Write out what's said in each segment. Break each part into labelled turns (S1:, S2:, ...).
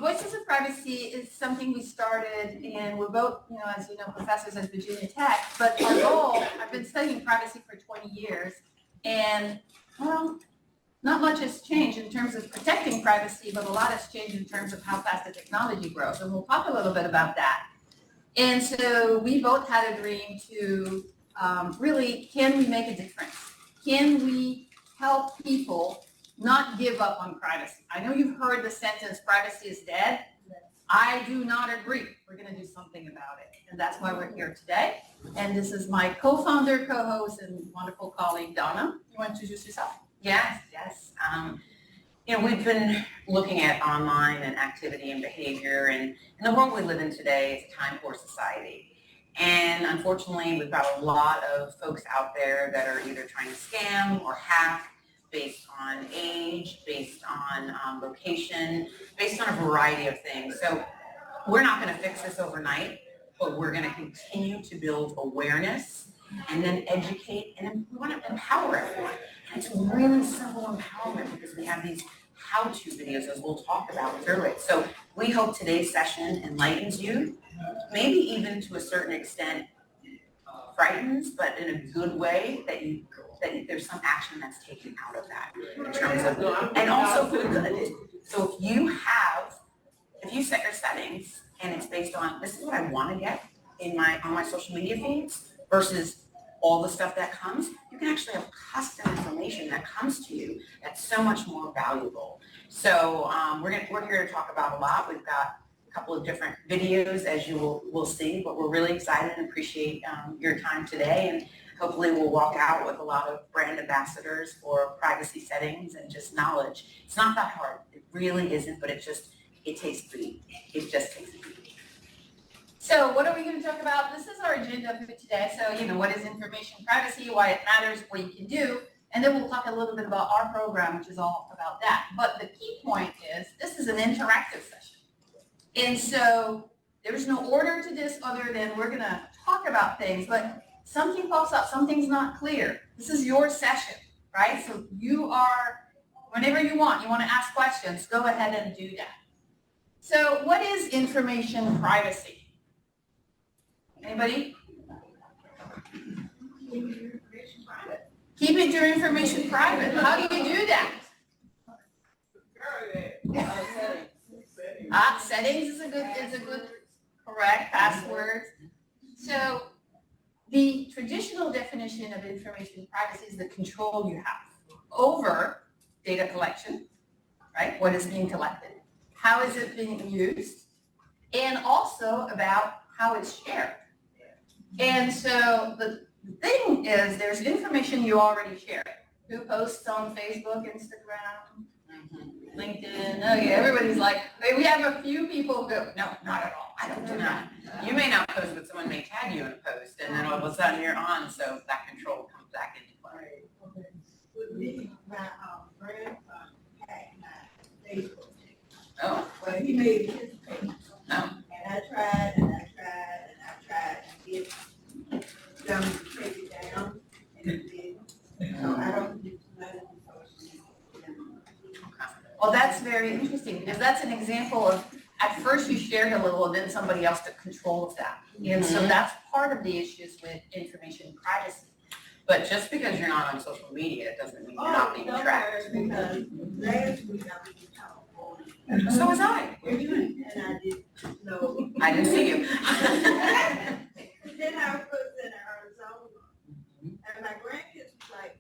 S1: Voices of Privacy is something we started, and we're both, as you know, professors at Virginia Tech, but our goal, I've been studying privacy for 20 years, and, well, not much has changed in terms of protecting privacy, but a lot has changed in terms of how fast the technology grows, and we'll talk a little bit about that. And so we both had a dream to really, can we make a difference? Can we help people not give up on privacy? I know you've heard the sentence, privacy is dead. I do not agree. We're going to do something about it. And that's why we're here today. And this is my co-founder, co-host, and wonderful colleague, Donna. You want to introduce yourself?
S2: Yes. We've been looking at online and activity and behavior, and in the world we live in today, it's a time-poor society. And unfortunately, we've got a lot of folks out there that are either trying to scam or hack based on age, based on location, based on a variety of things. So we're not going to fix this overnight, but we're going to continue to build awareness and then educate, and we want to empower everyone. And it's really simple empowerment because we have these how-to videos, as we'll talk about through it. So we hope today's session enlightens you, maybe even to a certain extent frightens, but in a good way, that there's some action that's taken out of that in terms of, and also for the good. So if you set your settings and it's based on, this is what I want to get on my social media feeds versus all the stuff that comes, you can actually have custom information that comes to you that's so much more valuable. So we're here to talk about a lot. We've got a couple of different videos, as you will see, but we're really excited and appreciate your time today, and hopefully we'll walk out with a lot of brand ambassadors for privacy settings and just knowledge. It's not that hard. It really isn't, but it takes beat. It just takes a beat.
S1: So what are we going to talk about? This is our agenda for today. So, what is information privacy, why it matters, what you can do, and then we'll talk a little bit about our program, which is all about that. But the key point is this is an interactive session. And so there's no order to this other than we're going to talk about things, but something pops up, something's not clear. This is your session, right? So whenever you want to ask questions, go ahead and do that. So what is information privacy? Anybody? Keeping your information private. How do you do that? Settings is a good, correct, passwords. So the traditional definition of information privacy is the control you have over data collection, right? What is being collected? How is it being used? And also about how it's shared. And so the thing is, there's information you already share. Who posts on Facebook, Instagram, LinkedIn? Okay, everybody's like, we have a few people who, no, not at all. I don't do that.
S2: You may not post, but someone may tag you in a post, and then all of a sudden you're on, so that control comes back into play.
S3: Okay. With me, my grandson hacked my Facebook.
S2: Oh.
S3: Well, he made his page.
S2: Oh.
S3: And I tried and get them to take it down, and it did. So I don't do nothing
S1: Well, that's very interesting because that's an example of, at first you shared a little and then somebody else took control of that. And so that's part of the issues with information privacy.
S2: But just because you're not on social media, it doesn't mean you're not being tracked.
S3: Because last week I was in California.
S2: So was I.
S3: And I didn't know.
S2: I didn't see you.
S3: Then I was in Arizona. And my grandkids was like,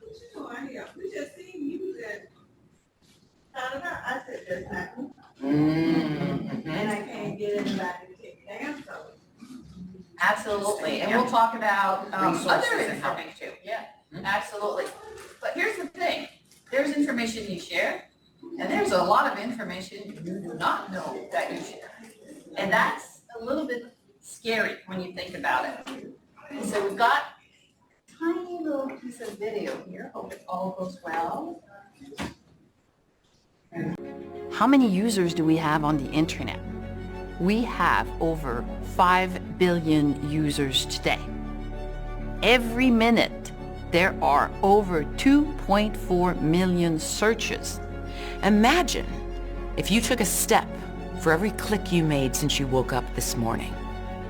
S3: what you doing here? We just seen you and I said, that's not me. And I can't get anybody to take it down, so.
S1: Absolutely. And we'll talk about other information
S2: too.
S1: Yeah, absolutely. But here's the thing. There's information you share, and there's a lot of information you do not know that you share. And that's a little bit scary when you think about it. And so we've got a tiny little piece of video here. Hope it all goes well.
S4: How many users do we have on the internet? We have over 5 billion users today. Every minute, there are over 2.4 million searches. Imagine
S5: If you took a step for every click you made since you woke up this morning,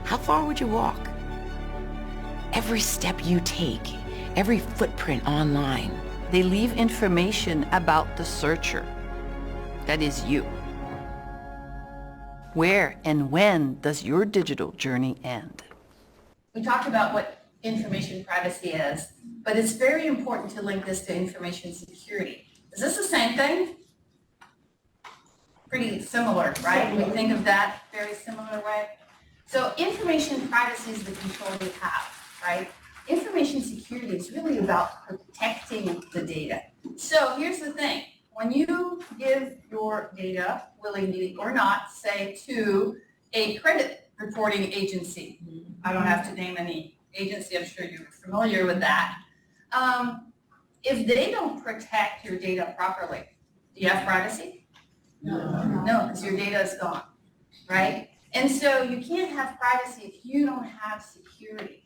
S5: how far would you walk? Every step you take, every footprint online,
S4: They leave information about the searcher. That is you. Where and when does your digital journey end?
S1: We talked about what information privacy is, but it's very important to link this to information security. Is this the same thing? Pretty similar, right? We think of that very similar way. So information privacy is the control we have, right? Information security is really about protecting the data. So here's the thing. When you give your data, willingly or not, say to a credit reporting agency, I don't have to name any agency, I'm sure you're familiar with that. If they don't protect your data properly, do you have privacy? No, because your data is gone, right? And so you can't have privacy if you don't have security.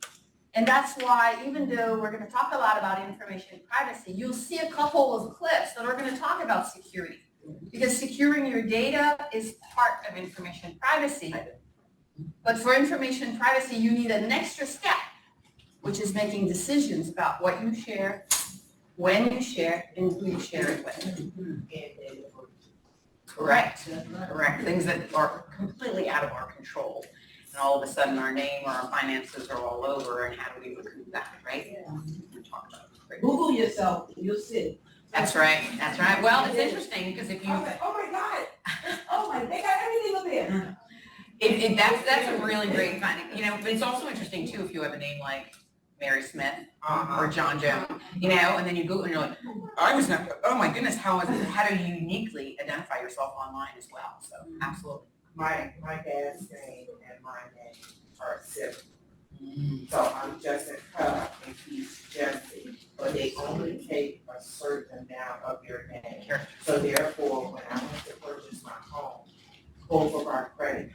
S1: And that's why, even though we're going to talk a lot about information privacy, you'll see a couple of clips that are going to talk about security. Because securing your data is part of information privacy. But for information privacy, you need an extra step, which is making decisions about what you share, when you share, and who you share it with.
S2: Correct. Things that are completely out of our control. And all of a sudden, our name or our finances are all over, and how do we recoup that, right? We talk about it.
S3: Google yourself, you'll see.
S2: That's right. Well, it's interesting, because if you,
S3: I was like, oh my God, oh my, they got everything up there.
S2: that's a really great finding, but it's also interesting too, if you have a name like Mary Smith or John Jones, and then you Google and you're like, I was not, oh my goodness, how do you uniquely identify yourself online as well? So absolutely.
S6: My dad's name and my name are similar. So I'm Justin Cobb and he's Jesse, but they only take a certain amount of your name. So therefore, when I went to purchase my home, both of our credit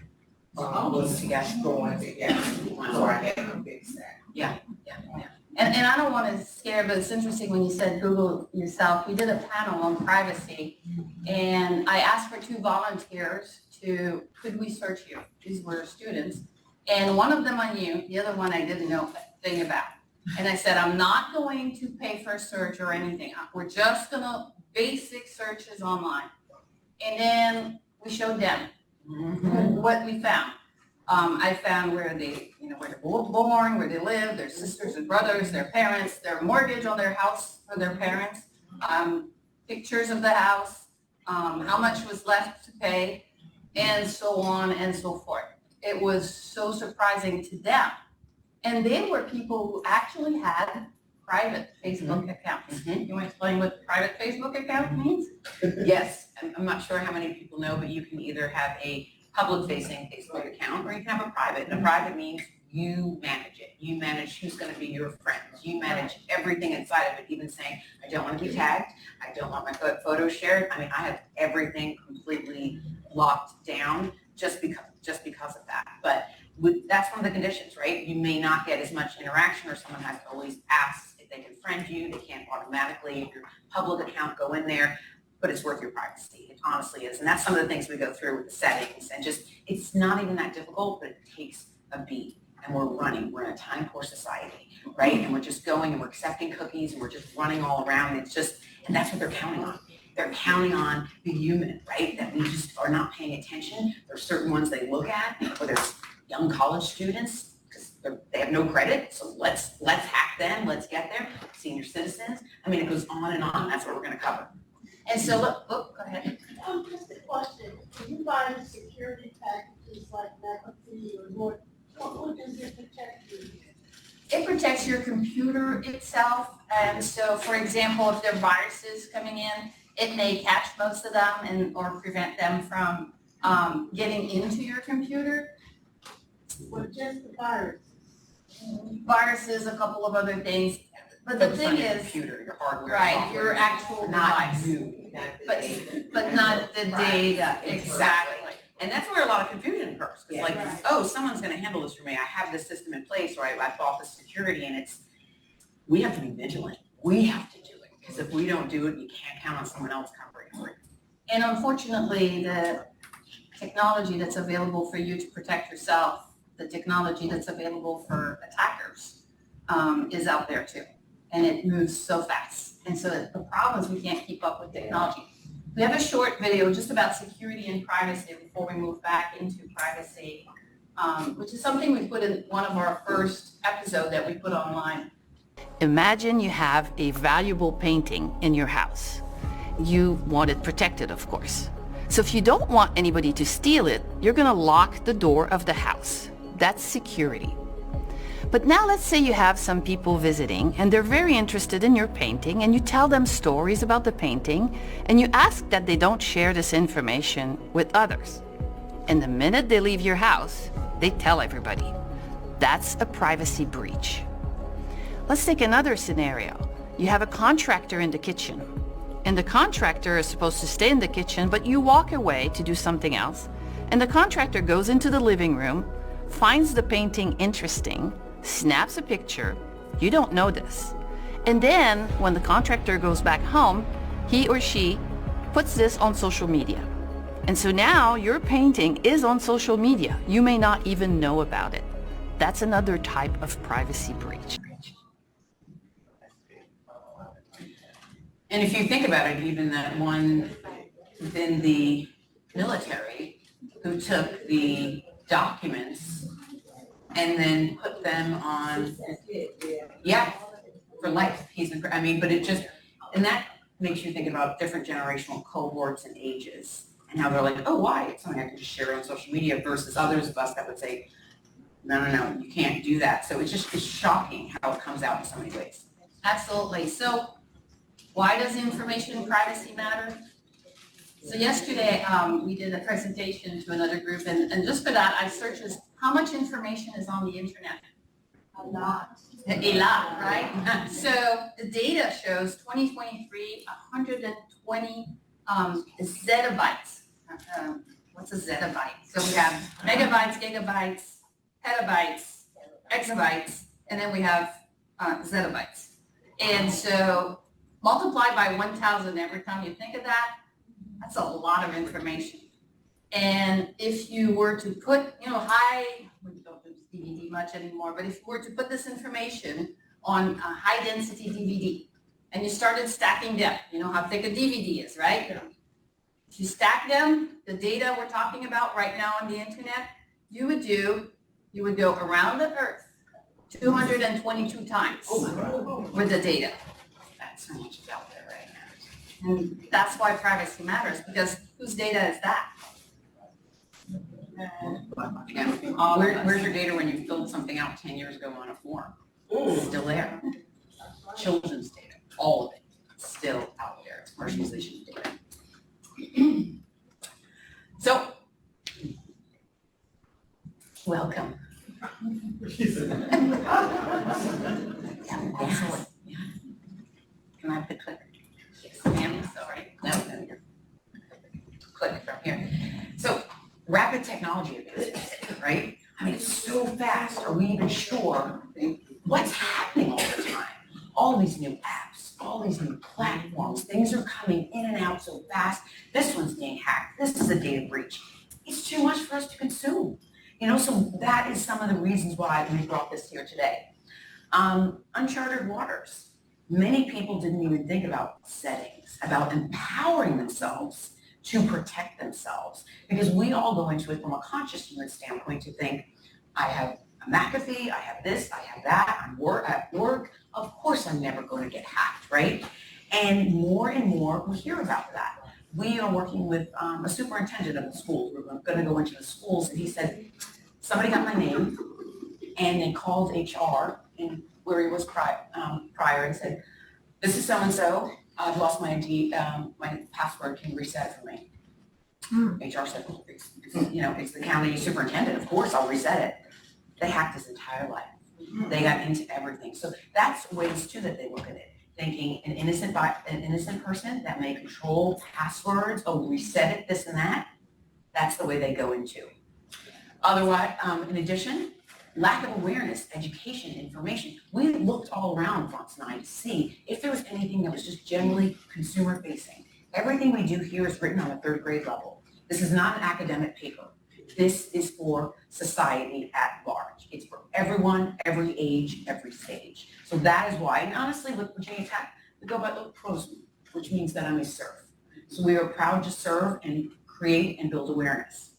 S6: was going together. So I had to fix that.
S2: Yeah.
S1: And I don't want to scare, but it's interesting when you said Google yourself. We did a panel on privacy, and I asked for 2 volunteers could we search you? These were students. And one of them I knew, the other one I didn't know a thing about. And I said, I'm not going to pay for a search or anything. We're just gonna basic searches online. And then we showed them what we found. I found where they were born, where they live, their sisters and brothers, their parents, their mortgage on their house for their parents, pictures of the house, how much was left to pay, and so on and so forth. It was so surprising to them. And they were people who actually had private Facebook accounts. You want to explain what private Facebook account means?
S2: Yes, I'm not sure how many people know, but you can either have a public-facing Facebook account or you can have a private. And a private means you manage it. You manage who's going to be your friends. You manage everything inside of it, even saying, I don't want to be tagged. I don't want my photos shared. I mean, I have everything completely locked down just because of that. But that's one of the conditions, right? You may not get as much interaction, or someone has to always ask if they can friend you. They can't automatically, if your public account, go in there, but it's worth your privacy. It honestly is. And that's some of the things we go through with the settings, and just, it's not even that difficult, but it takes a beat. And we're in a time-poor society, right? And we're just going and we're accepting cookies and we're just running all around. It's just, and that's what they're counting on. They're counting on the human, right? That we just are not paying attention. There's certain ones they look at, whether it's young college students, because they have no credit. So let's hack them, let's get there. Senior citizens. I mean, it goes on and on. That's what we're gonna cover.
S1: And so look, go ahead.
S3: Just a question, do you buy security packages like McAfee or more? What does it protect you?
S1: It protects your computer itself. And so, for example, if there are viruses coming in, it may catch most of them or prevent them from getting into your computer.
S3: Or just the virus?
S1: Viruses, a couple of other things. But the
S2: Focus
S1: thing
S2: on your
S1: is,
S2: computer, your hardware,
S1: right,
S2: software,
S1: your actual
S2: not
S1: device,
S2: you.
S1: but not the data. Exactly.
S2: And that's where a lot of confusion occurs. It's like,
S3: Right.
S2: oh, someone's going to handle this for me. I have this system in place, or I bought this security, and we have to be vigilant. We have to do it, because if we don't do it, you can't count on someone else covering for it.
S1: And unfortunately, the technology that's available for you to protect yourself, the technology that's available for attackers, is out there too. And it moves so fast. And so the problem is we can't keep up with technology. We have a short video just about security and privacy before we move back into privacy, which is something we put in one of our first episodes that we put online.
S4: Imagine you have a valuable painting in your house. You want it protected, of course. So if you don't want anybody to steal it, you're going to lock the door of the house. That's security. But now let's say you have some people visiting and they're very interested in your painting, and you tell them stories about the painting and you ask that they don't share this information with others. And the minute they leave your house, they tell everybody. That's a privacy breach. Let's take another scenario. You have a contractor in the kitchen, and the contractor is supposed to stay in the kitchen, but you walk away to do something else, and the contractor goes into the living room, finds the painting interesting, snaps a picture. You don't know this. And then when the contractor goes back home, he or she puts this on social media. And so now your painting is on social media. You may not even know about it. That's another type of privacy breach.
S2: And if you think about it, even that one within the military who took the documents and then put them on, yeah, for life. But it just, and that makes you think about different generational cohorts and ages and how they're like, oh, why? It's something I can just share on social media, versus others of us that would say, no, you can't do that. So it's shocking how it comes out in so many ways.
S1: Absolutely. So why does information privacy matter? So yesterday, we did a presentation to another group, and just for that, I searched how much information is on the internet?
S3: A lot.
S1: A lot, right? So the data shows 2023, 120 zettabytes. What's a zettabyte? So we have megabytes, gigabytes, petabytes, exabytes, and then we have zettabytes. And so multiply by 1,000 every time you think of that, that's a lot of information. And if you were to put, we don't use DVD much anymore, but if you were to put this information on a high density DVD and you started stacking them, you know how thick a DVD is, right? Yeah. If you stack them, the data we're talking about right now on the internet, you would go around the earth 222 times with the data.
S2: That's so much is out there right now.
S1: And that's why privacy matters, because whose data is that?
S2: Where's your data when you filled something out 10 years ago on a form? It's still there. Children's data, all of it, still out there. It's commercialization data. So, welcome. Excellent. Can I have the click? Yes, ma'am, sorry. No, you're click from here. So, rapid technology advances, right? I mean, it's so fast. Are we even sure what's happening all the time? All these new apps, all these new platforms, things are coming in and out so fast. This one's being hacked. This is a data breach. It's too much for us to consume. So that is some of the reasons why we brought this here today. Uncharted waters. Many people didn't even think about settings, about empowering themselves to protect themselves, because we all go into it from a conscious human standpoint to think, I have a McAfee, I have this, I have that, I'm at work, of course I'm never going to get hacked, right? And more we hear about that. We are working with a superintendent of the schools. We're going to go into the schools, and he said, somebody got my name, and they called HR, and where he was prior, and said, this is so-and-so, I've lost my ID, my password, can you reset it for me? HR said, well, it's the county superintendent, of course I'll reset it. They hacked his entire life. They got into everything. So that's ways too that they look at it, thinking an innocent person that may control passwords, reset it, this and that. That's the way they go into. Otherwise, in addition, lack of awareness, education, information. We looked all around Fonts 9 to see if there was anything that was just generally consumer facing Everything we do here is written on a third grade level. This is not an academic paper. This is for society at large. It's for everyone, every age, every stage. So that is why, and honestly, with Virginia Tech, we go by the pros, which means that I'm a serve. So we are proud to serve and create and build awareness.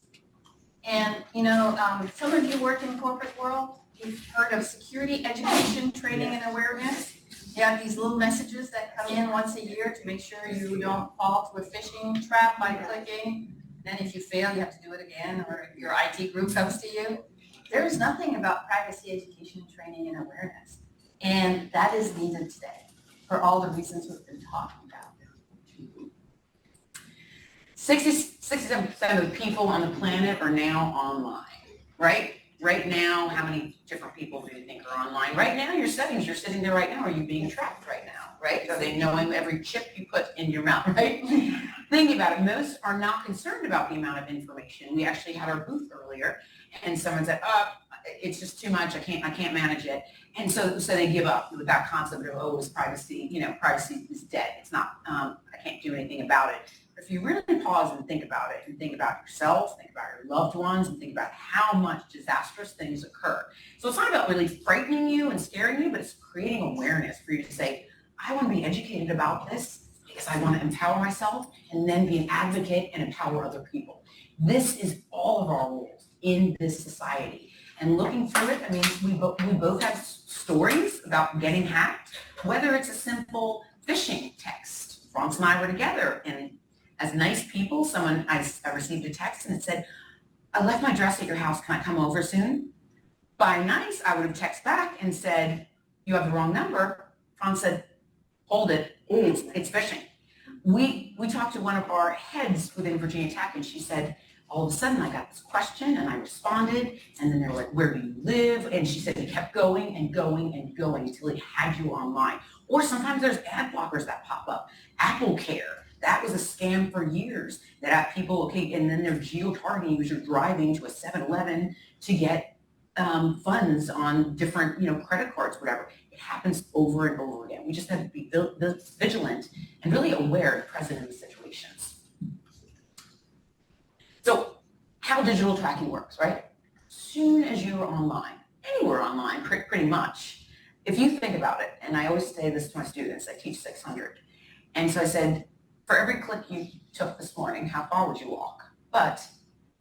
S1: And, you know, some of you work in the corporate world, you've heard of security education, training, and awareness. You have these little messages that come in once a year to make sure you don't fall to a phishing trap by clicking. Then if you fail, you have to do it again, or your IT group comes to you. There is nothing about privacy education, training, and awareness. And that is needed today for all the reasons we've been talking about.
S2: 67% of the people on the planet are now online, right? Right now, how many different people do you think are online? Right now, your settings, you're sitting there right now, are you being tracked right now, right? Are they knowing every chip you put in your mouth, right? Thinking about it, most are not concerned about the amount of information. We actually had our booth earlier, and someone said, oh, it's just too much, I can't manage it. And so they give up with that concept of, oh, it's privacy, you know, privacy is dead. It's not, I can't do anything about it. If you really pause and think about it, and think about yourself, think about your loved ones, and think about how much disastrous things occur. So it's not about really frightening you and scaring you, but it's creating awareness for you to say, I want to be educated about this because I want to empower myself and then be an advocate and empower other people. This is all of our roles in this society. And looking through it, I mean, we both have stories about getting hacked, whether it's a simple phishing text. Franz and I were together, and as nice people, I received a text and it said, I left my dress at your house, can I come over soon? By nice, I would have texted back and said, you have the wrong number. Franz said, hold it, it's phishing. We talked to one of our heads within Virginia Tech, and she said, all of a sudden I got this question and I responded, and then they were like, where do you live? And she said, it kept going and going and going until it had you online. Or sometimes there's ad blockers that pop up. Apple Care. That was a scam for years that people, okay, and then they're geo-targeting you as you're driving to a 7-Eleven to get funds on different, you know, credit cards, whatever. It happens over and over again. We just have to be vigilant and really aware and present in the situations. So how digital tracking works, right? As soon as you're online, anywhere online, pretty much, if you think about it, and I always say this to my students, I teach 600, and so I said, for every click you took this morning, how far would you walk? But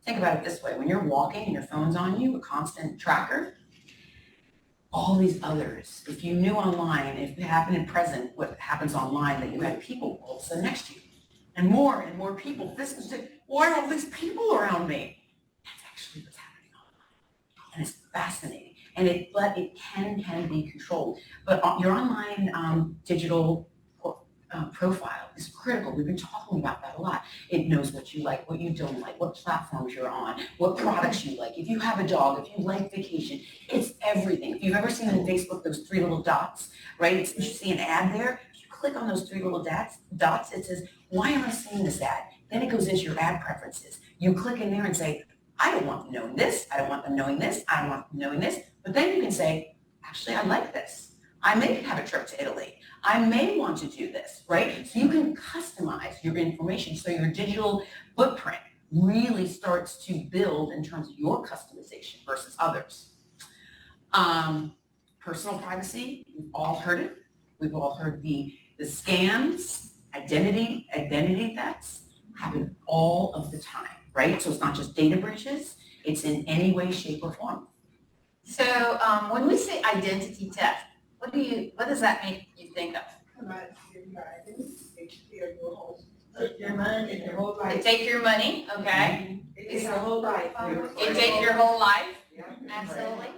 S2: think about it this way, when you're walking and your phone's on you, a constant tracker, all these others, if you knew online, if it happened in present, what happens online, that you had people all of a sudden next to you, and more people, this is just, why are all these people around me? That's actually what's happening online. And it's fascinating. And but it can be controlled. But your online digital profile is critical. We've been talking about that a lot. It knows what you like, what you don't like, what platforms you're on, what products you like. If you have a dog, if you like vacation, it's everything. If you've ever seen on Facebook those 3 little dots, right? You see an ad there. If you click on those 3 little dots, it says, why am I seeing this ad? Then it goes into your ad preferences. You click in there and say, I don't want them knowing this. I don't want them knowing this. I don't want them knowing this. But then you can say, actually, I like this. I may have a trip to Italy. I may want to do this, right? So you can customize your information so your digital footprint really starts to build in terms of your customization versus others. Personal privacy, we've all heard it. We've all heard the scams, identity thefts happen all of the time, right? So it's not just data breaches, it's in any way, shape, or form.
S1: So when we say identity theft, what does that make you think of?
S3: Take your money and your whole life.
S1: They take your money, okay?
S3: It's your whole life.
S1: They take your whole life,
S6: Yeah.
S1: absolutely.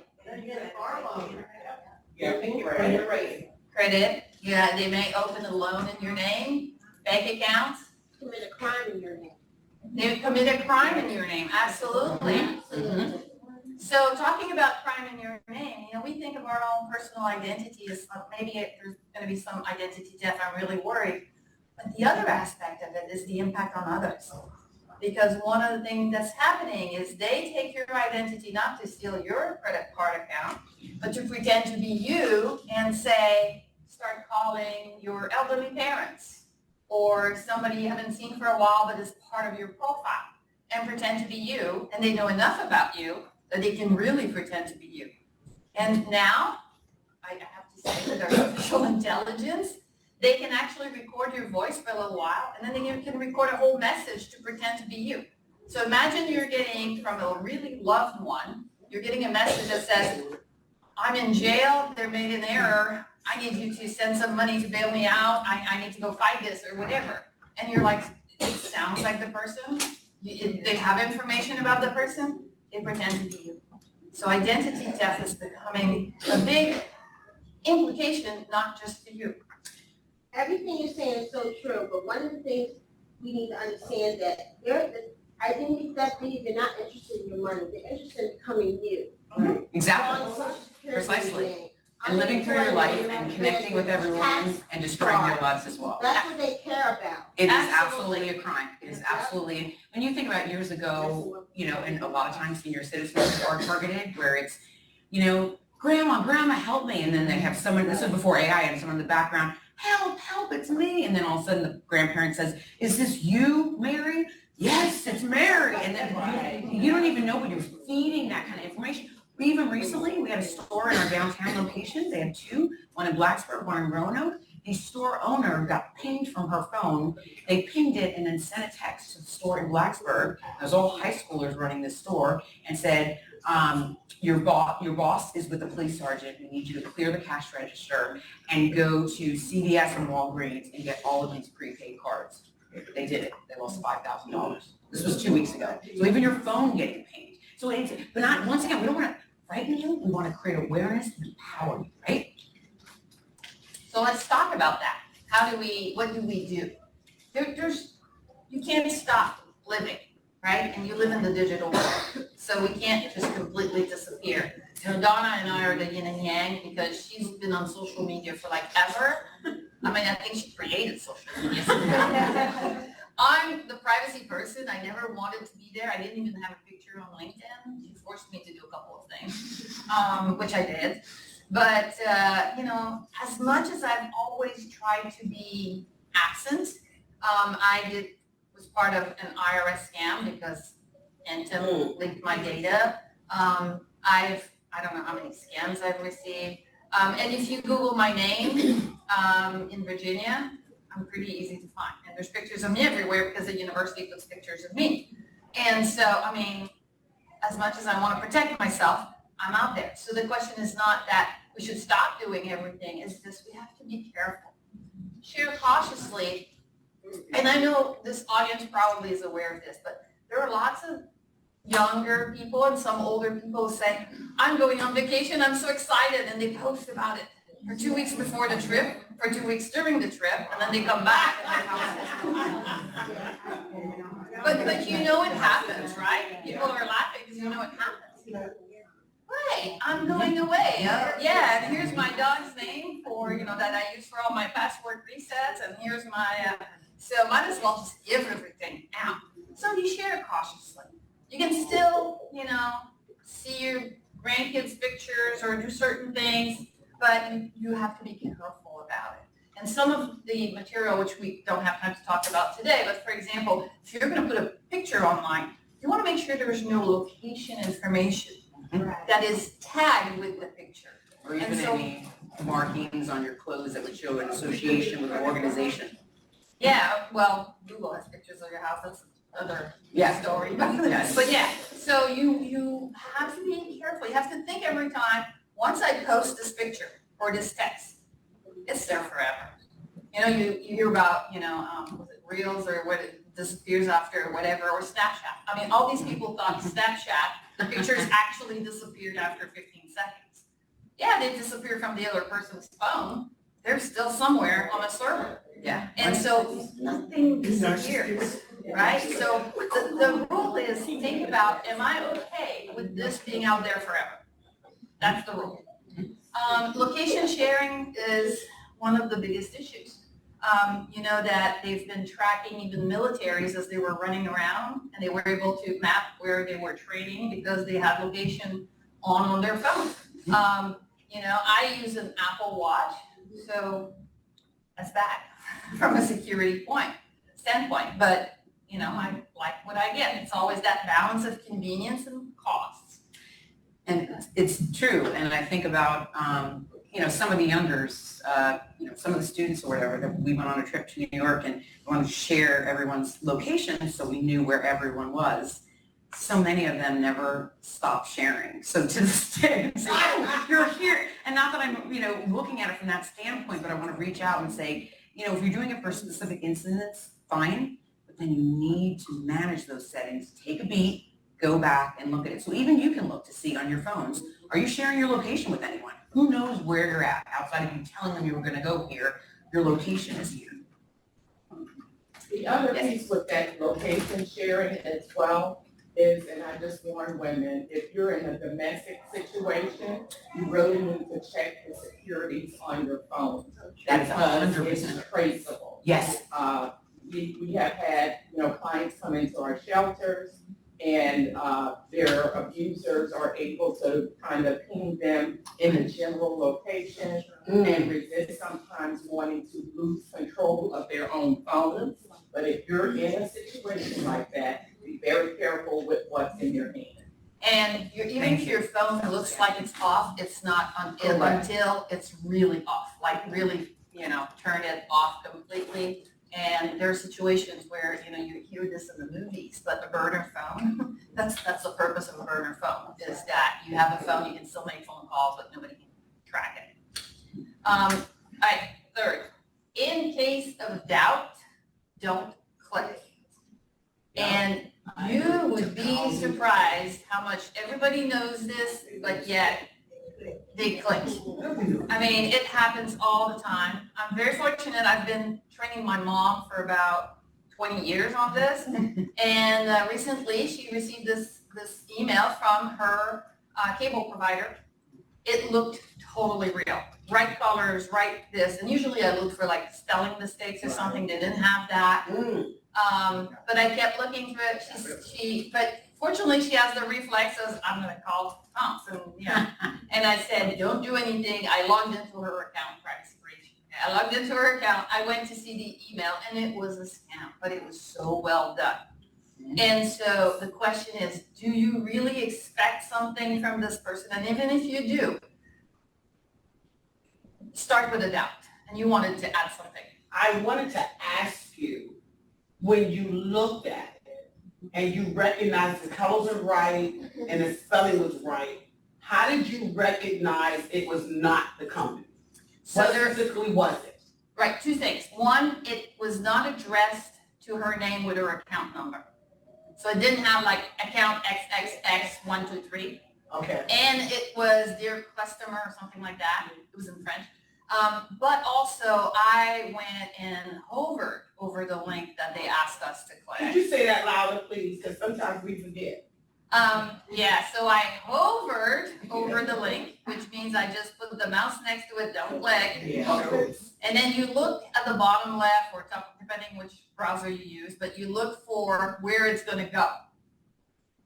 S6: Yeah, thank you, right.
S1: Credit, yeah, they may open a loan in your name, bank accounts.
S3: Commit a crime in your name.
S1: They commit a crime in your name, absolutely. So talking about crime in your name, you know, we think of our own personal identity as maybe there's going to be some identity theft, I'm really worried. But the other aspect of it is the impact on others. Because one of the things that's happening is they take your identity not to steal your credit card account, but to pretend to be you and start calling your elderly parents or somebody you haven't seen for a while but is part of your profile and pretend to be you, and they know enough about you that they can really pretend to be you. And now, I have to say, with artificial intelligence, they can actually record your voice for a little while, and then they can record a whole message to pretend to be you. So imagine you're getting from a really loved one, you're getting a message that says, I'm in jail, they made an error, I need you to send some money to bail me out, I need to go fight this or whatever. And you're like, it sounds like the person, they have information about the person, they pretend to be you. So identity theft is becoming a big implication, not just for you.
S7: Everything you're saying is so true, but one of the things we need to understand that the identity theft thieves, they're not interested in your money, they're interested in becoming you.
S2: Exactly.
S7: On Social Security
S2: Precisely.
S7: name.
S2: And living through your life and connecting with everyone and destroying their lives as well.
S7: That's what they care about.
S2: It is
S1: Absolutely.
S2: absolutely a crime. It is absolutely, when you think about years ago, and a lot of times senior citizens are targeted where it's, grandma, help me. And then they have someone, this was before AI, and someone in the background, help, it's me. And then all of a sudden the grandparent says, is this you, Mary? Yes, it's Mary. And then you don't even know, but you're feeding that kind of information. Even recently, we had a store in our downtown location. They had two, one in Blacksburg, one in Roanoke. The store owner got pinged from her phone. They pinged it and then sent a text to the store in Blacksburg. There's all high schoolers running this store and said, your boss is with the police sergeant. We need you to clear the cash register and go to CVS and Walgreens and get all of these prepaid cards. They did it. They lost $5,000. This was 2 weeks ago. So even your phone getting pinged. So it's, but not, once again, we don't want to frighten you. We want to create awareness and empower you, right?
S1: So let's talk about that. What do we do? You can't stop living, right? And you live in the digital world. So we can't just completely disappear. Donna and I are the yin and yang because she's been on social media for like ever. I think she created social media. I'm the privacy person. I never wanted to be there. I didn't even have a picture on LinkedIn. She forced me to do a couple of things, which I did. But, as much as I've always tried to be absent, I was part of an IRS scam because Anthem leaked my data. I don't know how many scams I've received. And if you Google my name in Virginia, I'm pretty easy to find. And there's pictures of me everywhere because the university puts pictures of me. And so, as much as I want to protect myself, I'm out there. So the question is not that we should stop doing everything, it's just we have to be careful. Share cautiously. And I know this audience probably is aware of this, but there are lots of younger people and some older people who say, I'm going on vacation, I'm so excited, and they post about it for 2 weeks before the trip, for 2 weeks during the trip, and then they come back and their house is But it happens, right? People are laughing because it happens. Right, I'm going away. And here's my dog's name that I use for all my password resets, and here's my, so might as well just give everything out. So you share cautiously. You can still, see your grandkids' pictures or do certain things, but you have to be careful about it. And some of the material, which we don't have time to talk about today, but for example, if you're going to put a picture online, you want to make sure there's no location information that is tagged with the picture.
S2: Or even any markings on your clothes that would show an association with the organization.
S1: Yeah, well, Google has pictures of your house. That's another story.
S2: Yes.
S1: But yeah, so you have to be careful. You have to think every time, once I post this picture or this text, it's there forever. You hear about, was it Reels or what it disappears after or whatever, or Snapchat. All these people thought Snapchat, the pictures actually disappeared after 15 seconds. Yeah, they disappear from the other person's phone. They're still somewhere on a server.
S2: Yeah.
S1: And so nothing disappears, right? So the rule is think about, am I okay with this being out there forever? That's the rule. Location sharing is one of the biggest issues. That they've been tracking even militaries as they were running around, and they were able to map where they were training because they had location on their phone. I use an Apple Watch, so that's that. from a security standpoint, but you know, I like what I get. It's always that balance of convenience and costs.
S2: And it's true, and I think about, you know, some of the youngers, you know, some of the students or whatever, that we went on a trip to New York and wanted to share everyone's location so we knew where everyone was. So many of them never stopped sharing. So to this day, it's like, oh, you're here. And not that I'm, you know, looking at it from that standpoint, but I want to reach out and say, you know, if you're doing it for specific incidents, fine, but then you need to manage those settings, take a beat, go back and look at it. So even you can look to see on your phones, are you sharing your location with anyone? Who knows where you're at? Outside of you telling them you were going to go here, your location is here.
S6: The other
S1: Yes.
S6: piece with that location sharing as well is, and I just warn women, if you're in a domestic situation, you really need to check the securities on your phone.
S2: That's
S6: Because
S2: 100%.
S6: it's traceable.
S2: Yes.
S6: We have had, you know, clients come into our shelters and their abusers are able to kind of ping them in a general location and resist sometimes wanting to lose control of their own phones. But if you're in a situation like that, be very careful with what's in your hand.
S1: And even if your phone looks like it's off, it's not until it's really off, like really, you know, turn it off completely. And there are situations where, you know, you hear this in the movies, but a burner phone, that's the purpose of a burner phone, is that you have a phone, you can still make phone calls, but nobody can track it. All right, third, in case of doubt, don't click. And you would be surprised how much everybody knows this, but yet they click. I mean, it happens all the time. I'm very fortunate. I've been training my mom for about 20 years on this. And recently she received this email from her cable provider. It looked totally real. Right colors, right this. And usually I look for like spelling mistakes or something. They didn't have that. But I kept looking for it. But fortunately, she has the reflexes. I'm going to call Thompson, yeah. And I said, don't do anything. I logged into her account, privacy breach. I logged into her account. I went to see the email, and it was a scam, but it was so well done. And so the question is, do you really expect something from this person? And even if you do, start with a doubt. And you wanted to add something.
S8: I wanted to ask you, when you looked at it and you recognized the colors were right and the spelling was right, how did you recognize it was not the company?
S1: So
S8: What
S1: there,
S8: specifically was it?
S1: right, two things. One, it was not addressed to her name with her account number. So it didn't have like account XXX123.
S8: Okay.
S1: And it was dear customer or something like that. It was in French. But also I went and hovered over the link that they asked us to
S8: Could
S1: click.
S8: you say that louder, please? Because sometimes we forget.
S1: Yeah, so I hovered over the link, which means I just put the mouse next to it, don't click.
S8: Yeah.
S1: And then you look at the bottom left or top, depending which browser you use, but you look for where it's going to go.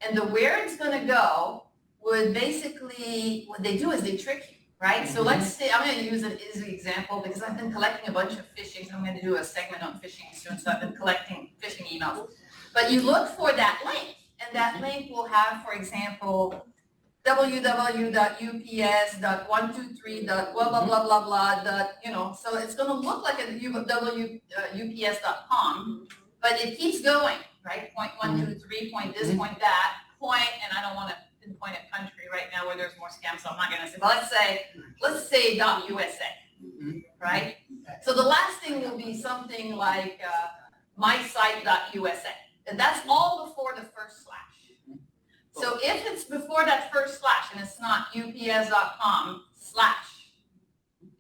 S1: And the where it's going to go would basically, what they do is they trick you, right? So let's say, I'm going to use it as an example because I've been collecting a bunch of phishing. So I'm going to do a segment on phishing soon. So I've been collecting phishing emails. But you look for that link, and that link will have, for example, www.ups.123.blah. So it's going to look like a ups.com, but it keeps going, right? Point 123, point this, point that, point, and I don't want to pinpoint a country right now where there's more scams, so I'm not going to say, but let's say .usa, right? So the last thing will be something like mysite.usa, and that's all before the first slash. So if it's before that first slash and it's not ups.com/,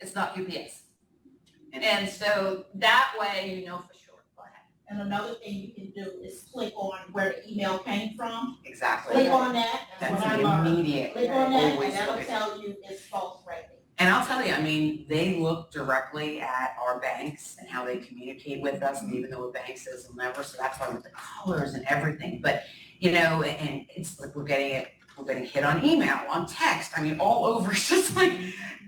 S1: it's not UPS. And so that way you know for sure. Go ahead.
S9: And another thing you can do is click on where the email came from.
S2: Exactly.
S9: Click on that, that's
S2: That's
S9: what I learned.
S2: immediate.
S9: Click on that,
S2: Always
S9: and that'll
S2: look at
S9: tell you it's false right there.
S2: And I'll tell you, I mean, they look directly at our banks and how they communicate with us, and even though a bank says they'll never, so that's why with the colors and everything. But, you know, and it's like we're getting it we're getting hit on email, on text, I mean, all over. It's just like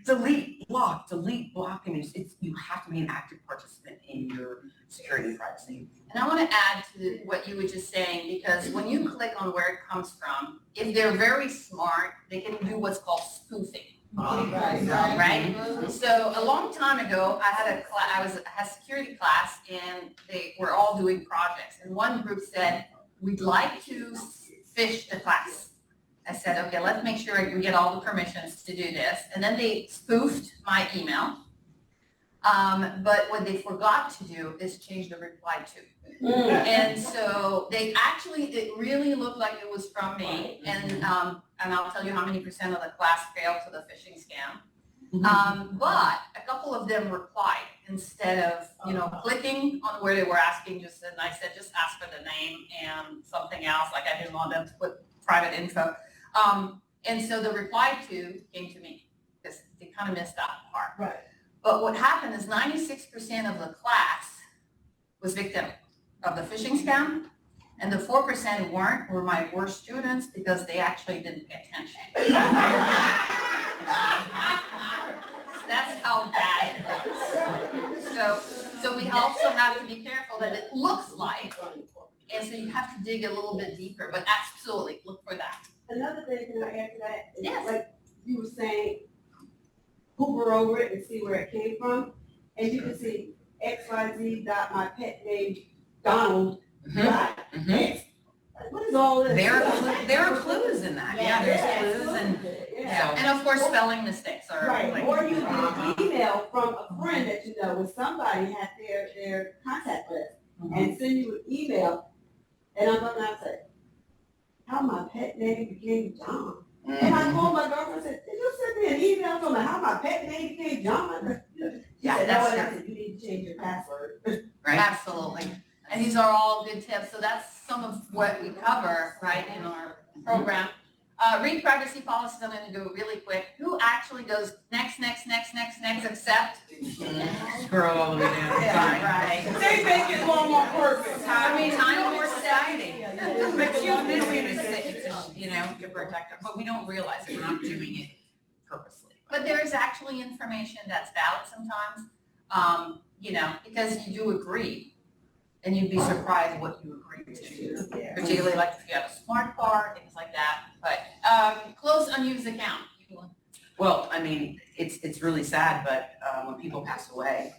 S2: delete, block. I mean, you have to be an active participant in your security and privacy.
S1: And I want to add to what you were just saying, because when you click on where it comes from, if they're very smart, they can do what's called spoofing. Right? So a long time ago, I had a security class, and they were all doing projects. And one group said, we'd like to phish the class. I said, okay, let's make sure we get all the permissions to do this. And then they spoofed my email. But what they forgot to do is change the reply to. And so it really looked like it was from me. And I'll tell you how many % of the class failed to the phishing scam. But a couple of them replied instead of, clicking on where they were asking, and I said, just ask for the name and something else. Like, I didn't want them to put private info. And so the reply to came to me, because they kind of missed that part.
S3: Right.
S1: But what happened is 96% of the class was victim of the phishing scam, and the 4% who weren't were my worst students, because they actually didn't pay attention. That's how bad it was. So we also have to be careful that it looks like, and so you have to dig a little bit deeper, but absolutely look for that.
S3: Another thing, can I add to that? Is
S1: Yes.
S3: Like you were saying, hover over it and see where it came from. And you can see XYZ dot my pet name Donald dot X. What is all this?
S2: There are clues in that. Yeah, there's clues and
S3: Yeah.
S1: And of course, spelling mistakes are
S3: Right,
S1: like,
S3: or you get an email from a friend that you know, when somebody had their contact list, and send you an email, and I'm looking and say, how my pet name became John. And I called my girlfriend and said, did you send me an email from how my pet name became John?
S2: Yeah,
S3: Said,
S2: that's
S3: no, and I said, you need to change your password.
S2: right.
S1: absolutely. And these are all good tips. So that's some of what we cover, right, in our program. Read privacy policies. I'm going to go really quick. Who actually goes next, accept?
S2: Scroll all the way down. Sorry.
S1: Right.
S8: They make it long on purpose.
S2: I mean, time for society. But to protect her, but we don't realize it. We're not doing it purposely.
S1: But there is actually information that's valid sometimes, because you do agree, and you'd be surprised what you agree to, particularly like if you have a smart card, things like that. But close unused account.
S2: Well, I mean, it's really sad, but when people pass away,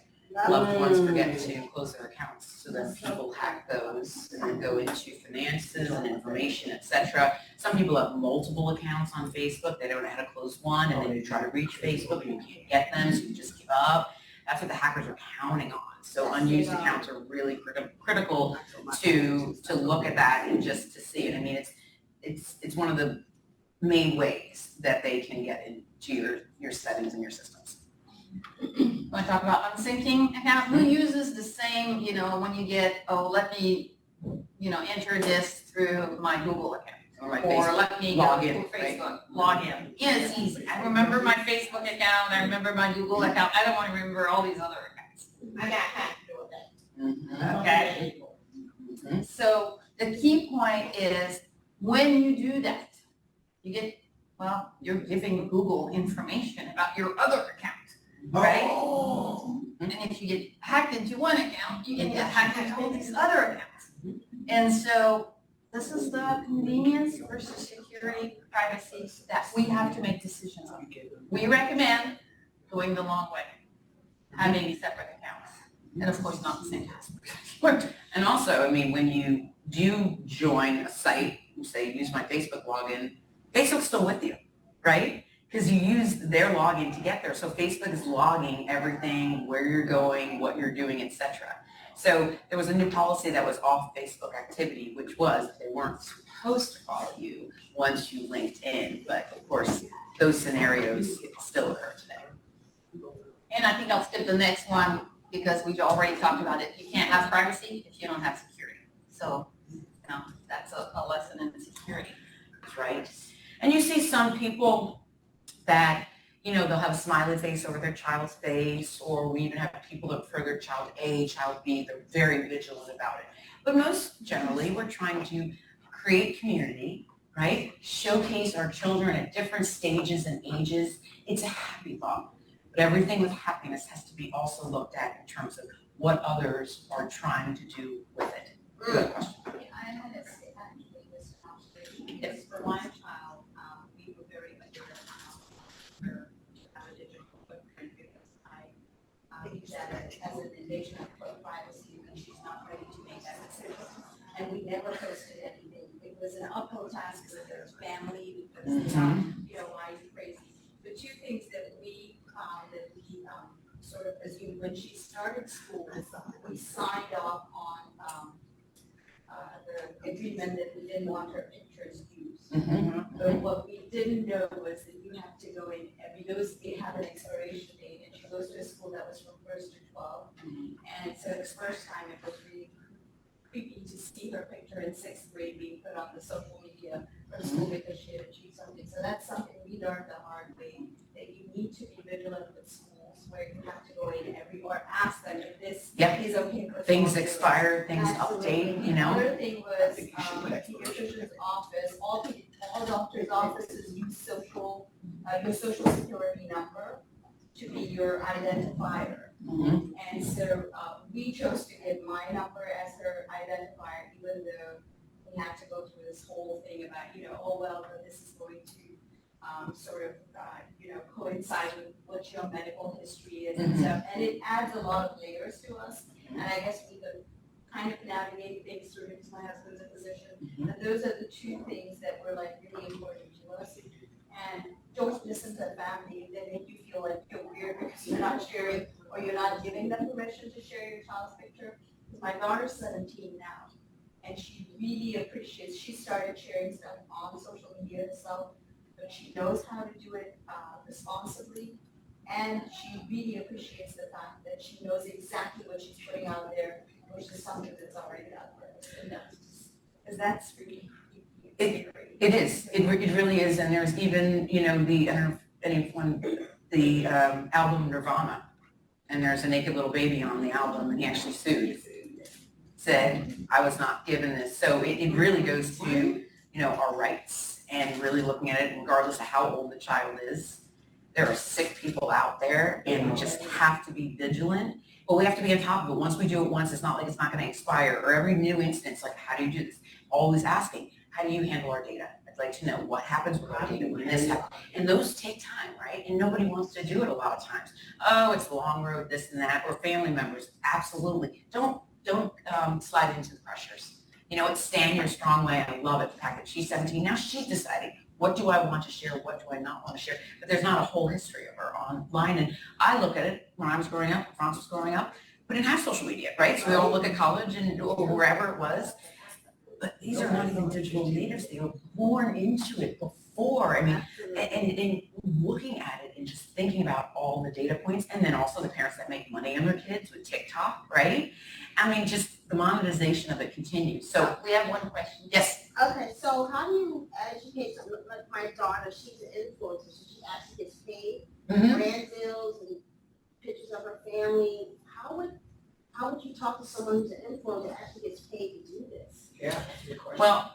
S2: loved ones forget to close their accounts, so then people hack those and then go into finances and information, etc. Some people have multiple accounts on Facebook. They don't know how to close one, and then you try to reach Facebook and you can't get them, so you just give up. That's what the hackers are counting on. So unused accounts are really critical to look at that and just to see it. I mean, it's one of the main ways that they can get into your settings and your systems.
S1: Want to talk about unsyncing account? Who uses the same, when you get, let me, enter this through my Google account.
S2: Or my
S1: Or
S2: Facebook.
S1: let me
S2: Log
S1: go
S2: in,
S1: to
S2: right?
S1: Facebook, log in. Yeah, it's easy. I remember my Facebook account, I remember my Google account. I don't want to remember all these other accounts.
S9: I got hacked doing that.
S1: Okay? So the key point is, when you do that, you're giving Google information about your other account, right? And if you get hacked into one account, you can get hacked into all these other accounts. And so this is the convenience versus security, privacy that we have to make decisions on. We recommend going the long way, having separate accounts, and of course not the same password.
S2: And also, I mean, when you do join a site, you say use my Facebook login, Facebook's still with you, right? Because you use their login to get there. So Facebook is logging everything, where you're going, what you're doing, etc. So there was a new policy that was off Facebook activity, which was they weren't supposed to follow you once you linked in. But of course, those scenarios still occur today.
S1: And I think I'll skip the next one because we've already talked about it. You can't have privacy if you don't have security. So, that's a lesson in security.
S2: That's right. And you see some people that, they'll have a smiley face over their child's face, or we even have people that refer their child A, child B. They're very vigilant about it. But most generally, we're trying to create community, right? Showcase our children at different stages and ages. It's a happy thought. But everything with happiness has to be also looked at in terms of what others are trying to do with it. Good question.
S10: I had to say actually this observation, because for my child, we were very aware of her digital footprint, because I use that as an invasion of her privacy when she's not ready to make that decision. And we never posted anything. It was an uphill task because there's family, because why is it crazy? The two things that we sort of assumed when she started school, we signed off on the agreement that we didn't want her pictures used. But what we didn't know was that you have to go in we have an expiration date, and she goes to a school that was from 1st to 12. And so this first time it was really creepy to see her picture in 6th grade being put on the social media for school because she had achieved something. So that's something we learned the hard way, that you need to be vigilant with schools where you have to go in or ask them if this is okay for
S2: Things expire, things update,
S10: The other thing was, the pediatrician's office, all doctors' offices use your social security number to be your identifier. And so we chose to give my number as her identifier, even though we had to go through this whole thing about, this is going to coincide with what your medical history is and stuff. And it adds a lot of layers to us. And I guess we could kind of navigate things through because my husband's a physician. And those are the two things that were really important to us. And don't listen to family that make you feel like you're weird because you're not sharing or you're not giving them permission to share your child's picture. Because my daughter's 17 now, and she really appreciates, she started sharing stuff on social media itself, but she knows how to do it responsibly, and she really appreciates the fact that she knows exactly what she's putting out there, which is something that's already out there. Because that's really
S2: It is. It really is. And there's even, I don't know if anyone, the album Nirvana, and there's a naked little baby on the album, and he actually sued, said, I was not given this. So it really goes to, our rights and really looking at it regardless of how old the child is. There are sick people out there, and we just have to be vigilant. But we have to be on top of it. Once we do it once, it's not like it's not going to expire. Or every new instance, like, how do you do this? Always asking, how do you handle our data? I'd like to know what happens with our data when this happens. And those take time, right? And nobody wants to do it a lot of times. Oh, it's a long road, this and that, or family members. Absolutely. Don't slide into the pressures. It's stand your strong way. I love it. The fact that she's 17, now she's deciding, what do I want to share? What do I not want to share? But there's not a whole history of her online. And I look at it when I was growing up, Franz was growing up, we didn't have social media, right? So we all look at college and wherever it was. But these are not even digital natives. They were born into it before. And looking at it and just thinking about all the data points, and then also the parents that make money on their kids with TikTok, right? Just the monetization of it continues. So
S7: we have one question.
S2: Yes.
S7: Okay, so how do you educate someone like my daughter? She's an influencer, so she actually gets paid, brand deals and pictures of her family. How would you talk to someone who's an influencer that actually gets paid to do this?
S6: Yeah, that's a good question.
S2: Well,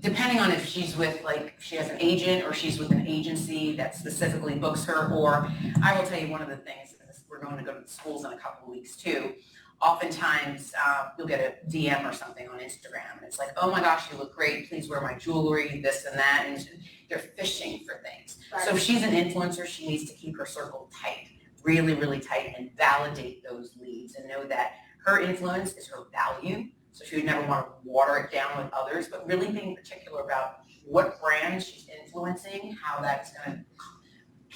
S2: depending on if she's with, she has an agent or she's with an agency that specifically books her, or I will tell you one of the things, we're going to go to the schools in a couple of weeks too. Oftentimes, you'll get a DM or something on Instagram, and it's like, oh my gosh, you look great, please wear my jewelry, this and that, and they're fishing for things.
S7: Right.
S2: So if she's an influencer, she needs to keep her circle tight, really, really tight, and validate those leads and know that her influence is her value. So she would never want to water it down with others, but really being particular about what brand she's influencing, how that's going to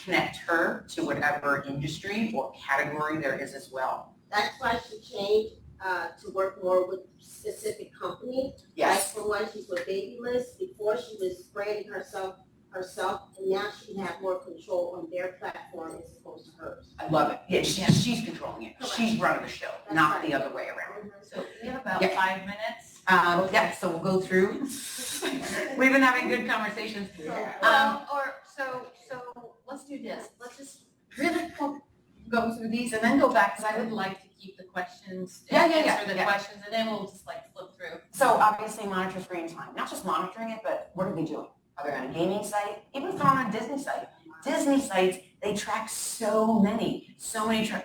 S2: connect her to whatever industry or category there is as well.
S7: That's why she changed to work more with specific companies.
S2: Yes.
S7: Like for one, she's with Babylist. Before she was branding herself, and now she can have more control on their platform as opposed to hers.
S2: I love it. Yeah, she's controlling it.
S7: Correct.
S2: She's running the show,
S7: That's
S2: not
S7: right.
S2: the other way around.
S1: So we have about
S2: Yeah.
S1: 5 minutes.
S2: Yeah, so we'll go through. We've been having good conversations.
S1: So let's do this. Let's just really go through these and then go back, because I would like to keep the questions.
S2: Yeah,
S1: and
S2: yeah, yeah,
S1: Answer the
S2: yeah.
S1: questions, and then we'll just like flip through.
S2: So obviously monitor screen time, not just monitoring it, but what are they doing? Are they on a gaming site? Even if they're on a Disney site. Disney sites, they track so many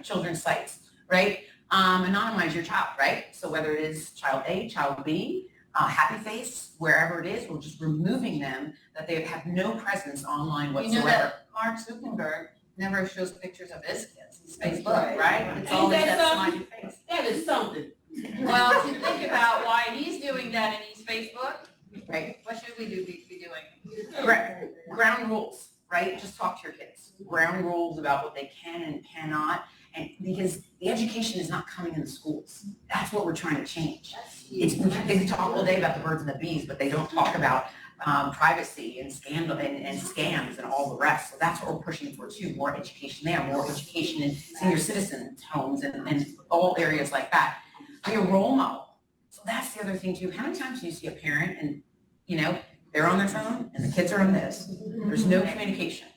S2: children's sites, right? Anonymize your child, right? So whether it is child A, child B, happy face, wherever it is, we're just removing them, that they have no presence online whatsoever.
S1: You know that Mark Zuckerberg never shows pictures of his kids. He's Facebook,
S8: Right.
S1: right? It's
S8: Ain't
S1: always
S8: that
S1: that
S8: something?
S1: smiley face.
S8: That is something.
S1: Well, if you think about why he's doing that and he's Facebook,
S2: Right.
S1: what should we be doing?
S2: Ground rules, right? Just talk to your kids. Ground rules about what they can and cannot, and because the education is not coming in the schools. That's what we're trying to change. They talk all day about the birds and the bees, but they don't talk about privacy and scandal and scams and all the rest. So that's what we're pushing for too. More education there, more education in senior citizens' homes and all areas like that. Be a role model. So that's the other thing too. How many times do you see a parent and, you know, they're on their phone and the kids are on this? There's no communication.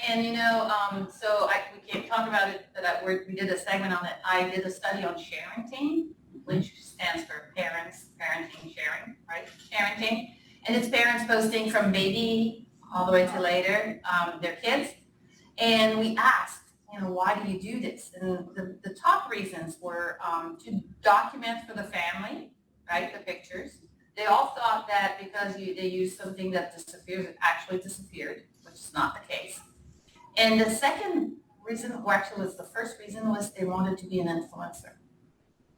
S1: And you know, we can't talk about it, but we did a segment on it. I did a study on parenting, which stands for parents, parenting, sharing, right? Parenting. And it's parents posting from baby all the way to later, their kids. And we asked, you know, why do you do this? And the top reasons were to document for the family, right, the pictures. They all thought that because they used something that disappears, it actually disappeared, which is not the case. And the second reason, or actually was the first reason, was they wanted to be an influencer.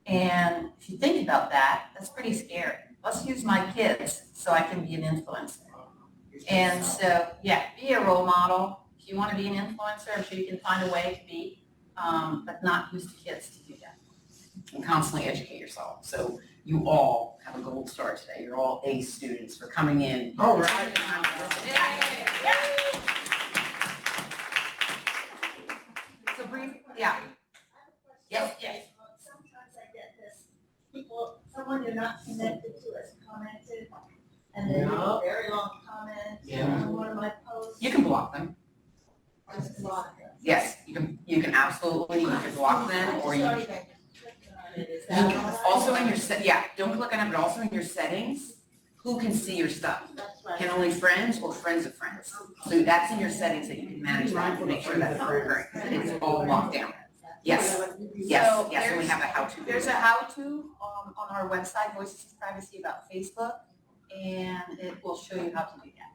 S1: And if you think about that, that's pretty scary. Let's use my kids so I can be an influencer. And so, yeah, be a role model. If you want to be an influencer, I'm sure you can find a way to be, but not use the kids to do that. And constantly educate yourself. So you all have a gold star today. You're all A students for coming in.
S8: All right.
S1: So brief, yeah. Yes, yes.
S9: Sometimes I get this, someone you're not connected to has commented, and then a very long comment on one of my posts.
S2: You can block them.
S9: Just block them.
S2: Yes, you can absolutely, you can block them, or you also in your don't click on it, but also in your settings, who can see your stuff?
S7: That's right.
S2: Can only friends or friends of friends? So that's in your settings that you can manage that to make sure that's not occurring, because it's all locked down. Yes, yes, yes, and we have a how-to.
S1: There's a how-to on our website, Voices of Privacy, about Facebook, and it will show you how to do that.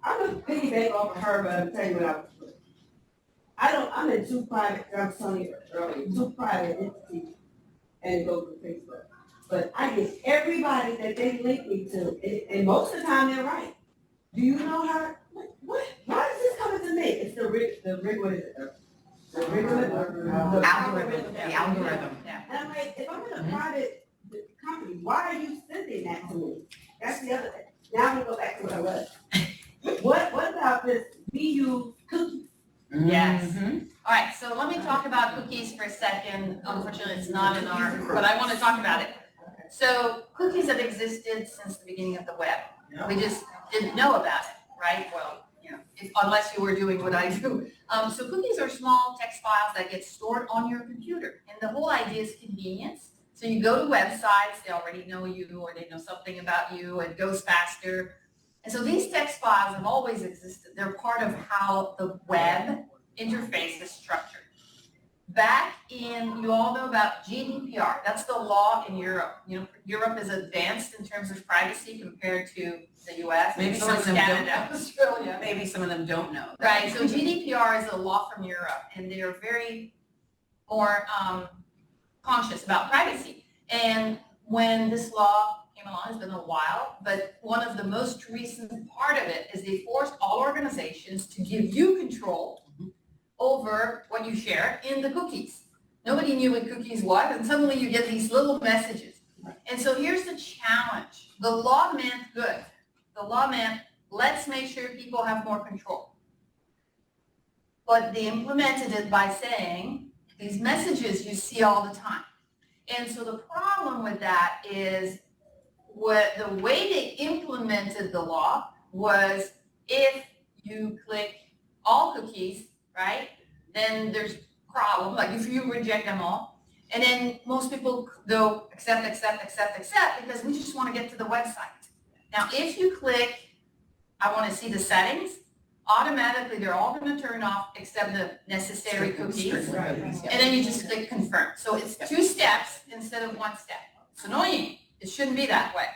S3: I'm gonna piggyback off of her, but I'm telling you what I was doing. I'm in two private, I was telling you earlier, two private entities, and it goes to Facebook. But I get everybody that they link me to, and most of the time they're right. Do you know how, what, why is this coming to me? It's the what is it? The
S2: Algorithm, the algorithm.
S3: And I'm like, if I'm in a private company, why are you sending that to me? That's the other thing. Now I'm gonna go back to what I was. What about this BU cookies?
S1: Yes.
S2: Mhm.
S1: All right, so let me talk about cookies for a second. Unfortunately, it's not in our, but I want to talk about it. So cookies have existed since the beginning of the web. We just didn't know about it, right? Well, you know, unless you were doing what I do. So cookies are small text files that get stored on your computer. And the whole idea is convenience. So you go to websites, they already know you, or they know something about you, it goes faster. And so these text files have always existed. They're part of how the web interface is structured. Back in, you all know about GDPR. That's the law in Europe. You know, Europe is advanced in terms of privacy compared to the US.
S2: Maybe
S1: so
S2: some
S1: is
S2: of them
S1: Canada, Australia.
S2: Maybe some of them don't know.
S1: Right, so GDPR is a law from Europe, and they are very more conscious about privacy. And when this law came along, it's been a while, but one of the most recent part of it is they forced all organizations to give you control over what you share in the cookies. Nobody knew what cookies was, and suddenly you get these little messages. And so here's the challenge. The law meant good. The law meant, let's make sure people have more control. But they implemented it by saying, these messages you see all the time. And so the problem with that is the way they implemented the law was if you click all cookies, right, then there's problem, like if you reject them all. And then most people go accept, because we just want to get to the website. Now, if you click, I want to see the settings, automatically they're all going to turn off except the necessary cookies. And then you just click confirm. So it's 2 steps instead of 1 step. It's annoying. It shouldn't be that way,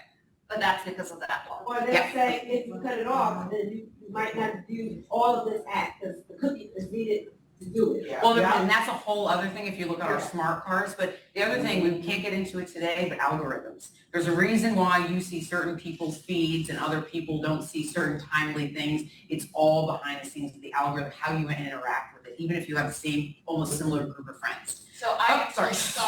S1: but that's because of that part.
S7: Or they say if you cut it off, then you might not do all of this act, because the cookie is needed to do it.
S2: Well, and that's a whole other thing if you look at our smart cars, but the other thing, we can't get into it today, but algorithms. There's a reason why you see certain people's feeds and other people don't see certain timely things. It's all behind the scenes of the algorithm, how you interact with it, even if you have the same, almost similar group of friends.
S1: So I just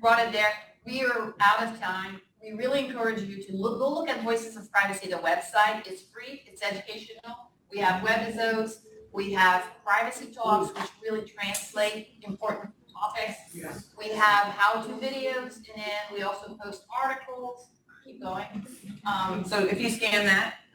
S1: brought it there. We are out of time. We really encourage you to go look at Voices of Privacy, the website. It's free, it's educational. We have webisodes, we have privacy talks, which really translate important topics.
S8: Yes.
S1: We have how-to videos, and then we also post articles. Keep going.
S2: So if you scan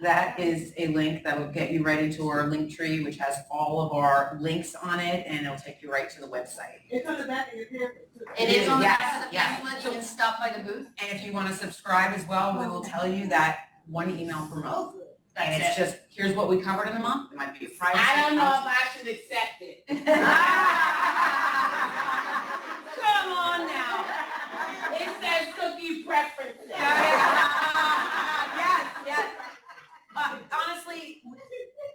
S2: that is a link that will get you right into our link tree, which has all of our links on it, and it'll take you right to the website.
S7: It's on the back of your pamphlet.
S1: It is on the
S2: Yes,
S1: back of the
S2: yes.
S1: pamphlet. You can stop by the booth.
S2: And if you want to subscribe as well, we will tell you that 1 email per month. And it's just, here's what we covered in the month. It might be a privacy.
S8: I don't know if I should accept it. Come on now. It says cookie preference.
S2: Yes. Honestly,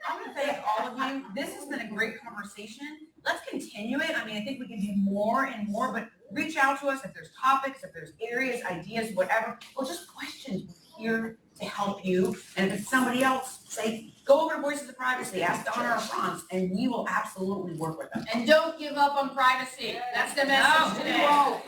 S2: I want to thank all of you. This has been a great conversation. Let's continue it. I mean, I think we can do more and more, but reach out to us if there's topics, if there's areas, ideas, whatever, or just questions. We're here to help you. And if it's somebody else, say, go over to Voices of Privacy, ask Donna or Franz, and we will absolutely work with them.
S1: And don't give up on privacy. That's the message today.
S2: No, we won't.